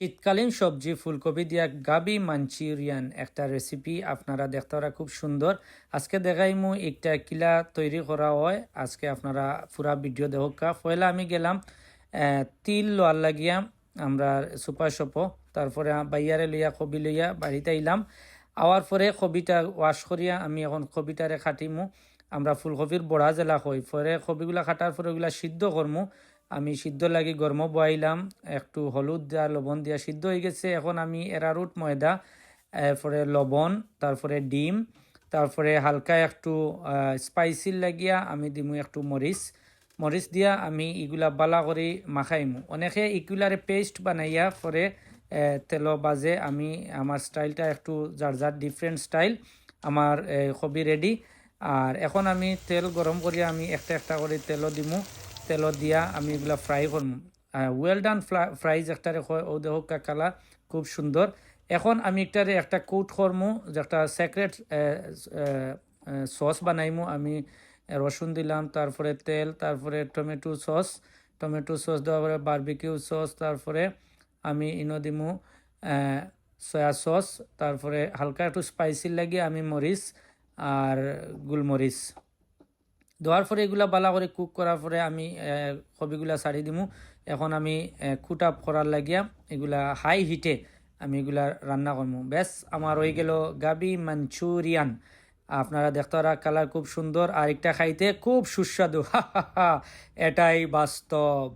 শীতকালীন সবজি ফুলকপি দিয়া গাবি মাঞ্চুরিয়ান একটা রেসিপি আপনারা দেখতে পারা খুব সুন্দর। আজকে দেখাইমু একটা কিলা তৈরি করা হয়। আজকে আপনারা পুরা ভিডিও দেখা। পয়লা আমি গেলাম তিল লোয়ার লাগিয়া আমরা সুপার শপো, তারপরে বাইয়ারে লইয়া কবি লইয়া বাড়িতে আইলাম। আওয়ার পরে কবিটা ওয়াশ করিয়া আমি এখন কবিটারে কাটিমু। আমরা ফুলকপির বড়া জেলা হই, পরে কবিগুলা কাটার পরে ওগুলা সিদ্ধ করমু। আমি সিদ্ধ লাগি গরম বয়াইলাম, একটু হলুদ দিয়া লবণ দিয়া সিদ্ধ হয়ে গেছে। এখন আমি এরারুট ময়দা, এরপরে লবণ, তারপরে ডিম, তারপরে হালকা একটু স্পাইসি লাগিয়া আমি দিমু একটু মরিচ দিয়া আমি এগুলা বালা করে মাখাইমু। অনেকে এগুলারে পেস্ট বানাইয়া পরে তেল বাজে। আমি আমার স্টাইলটা একটু যার যার ডিফারেন্ট স্টাইল। আমার কবি রেডি। আর এখন আমি তেল গরম করিয়া আমি একটা একটা করে তেলও দিমু। তেল দিয়া আমি এগুলা ফ্রাই করবো। ওয়েল ডান ফ্রাইজ একটারে ও দেহ কালা খুব সুন্দর। এখন আমি একটা কোট করমু, যে একটা সেক্রেট সস বানাইমু। আমি রসুন দিলাম, তারপরে তেল, তারপরে টমেটো সস দেওয়ার পরে বারবিকিউ সস, তারপরে আমি ইনো দিমু সয়া সস, তারপরে হালকা একটু স্পাইসি লাগিয়ে আমি মরিচ আর গোলমরিচ দেওয়ার পরে এগুলা বালা করে কুক করার পরে আমি কবিগুলা ছাড়ি দিমু। এখন আমি কুট আপ করার লাগিয়া এগুলা হাই হিটে আমি এগুলা রান্না করবো। ব্যাস আমার হয়ে গেল গাবি মাঞ্চুরিয়ান। আপনারা দেখতে পারা কালার খুব সুন্দর, আর একটা খাইতে খুব সুস্বাদু। এটাই বাস্তব।